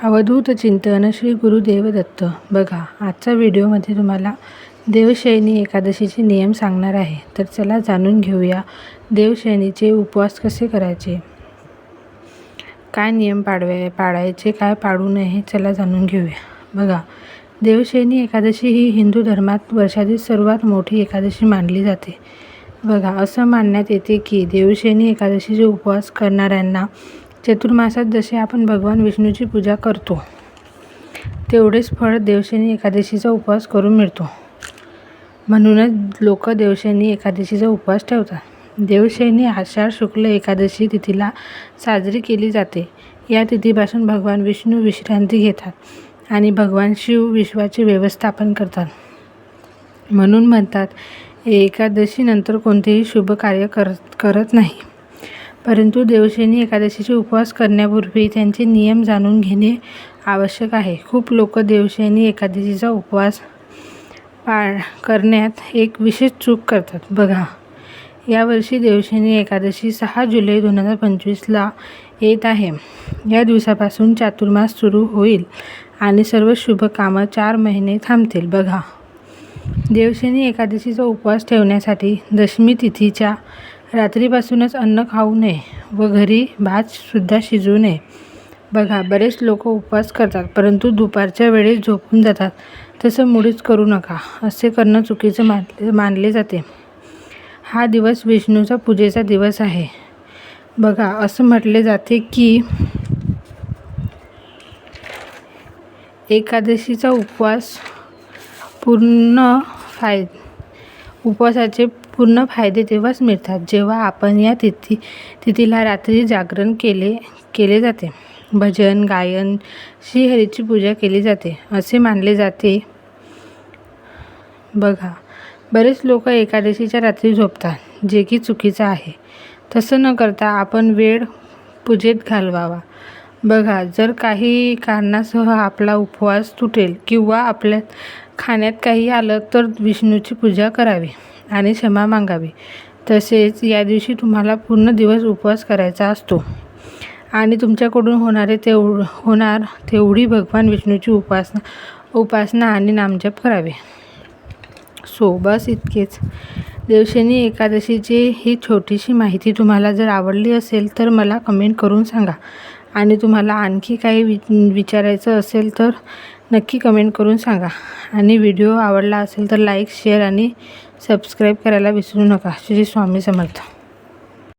अवधूत चिंतन श्री गुरुदेव दत्त. बघा, आजच्या व्हिडिओमध्ये तुम्हाला देवशयनी एकादशीचे नियम सांगणार आहे. तर चला जाणून घेऊया देवशयनीचे उपवास कसे करायचे, काय नियम पाळायचे, काय पाळू नये, चला जाणून घेऊया. बघा, देवशयनी एकादशी ही हिंदू धर्मात वर्षातील सर्वात मोठी एकादशी मानली जाते. बघा, असं मानण्यात येते की देवशयनी एकादशीचे उपवास करणाऱ्यांना चतुर्मासात जसे आपण भगवान विष्णूची पूजा करतो तेवढेच फळ देवशयनी एकादशीचा उपवास करून मिळतो. म्हणूनच लोक देवशयनी एकादशीचा उपवास ठेवतात. देवशयनी आषाढ शुक्ल एकादशी तिथीला साजरी केली जाते. या तिथीपासून भगवान विष्णू विश्रांती घेतात आणि भगवान शिव विश्वाचे व्यवस्थापन करतात. म्हणून म्हणतात, एकादशीनंतर कोणतेही शुभ कार्य करत नाही. परंतु देवशयनी एकादशीचे उपवास करण्यापूर्वी त्यांचे नियम जाणून घेणे आवश्यक आहे. खूप लोक देवशयनी एकादशीचा उपवास करण्यात एक विशेष चूक करतात. बघा, यावर्षी देवशयनी एकादशी 6 जुलै 2025ला येत आहे. या दिवसापासून चातुर्मास सुरू होईल आणि सर्व शुभ कामं 4 महिने थांबतील. बघा, देवशयनी एकादशीचा उपवास ठेवण्यासाठी दशमी तिथीच्या रात्रीपासूनच अन्न खाऊ नये व घरी भातसुद्धा शिजवू नये. बघा, बरेच लोक उपवास करतात परंतु दुपारच्या वेळेस झोपून जातात. तसं मुळीच करू नका. असे करणं चुकीचं मानले जाते. हा दिवस विष्णूचा पूजेचा दिवस आहे. बघा, असं म्हटले जाते की एकादशीचा उपवासाचे पूर्ण फायदे तेव्हाच मिळतात जेव्हा आपण या तिथीला रात्री जागरण केले जाते. भजन गायन, श्रीहरीची पूजा केली जाते असे मानले जाते. बघा, बरेच लोक एकादशीच्या रात्री झोपतात, जे की चुकीचं आहे. तसं न करता आपण वेळ पूजेत घालवावा. बघा, जर काही कारणासह आपला उपवास तुटेल किंवा आपल्या खाण्यात काही आलं तर विष्णूची पूजा करावी आणि क्षमा मागावी. तसेच या दिवशी तुम्हाला पूर्ण दिवस उपवास करायचा असतो आणि तुमच्याकडून होणार तेवढी भगवान विष्णूची उपासना आणि नामजप करावे. बस इतकेच. देवशयनी एकादशीची ही छोटीशी माहिती तुम्हाला जर आवडली असेल तर मला कमेंट करून सांगा. आणि तुम्हाला आणखी काही विचारायचं असेल तर नक्की कमेंट करून सांगा. आणि व्हिडिओ आवडला असेल तर लाईक, शेअर आणि सबस्क्राईब करायला विसरू नका. श्री स्वामी समर्थ.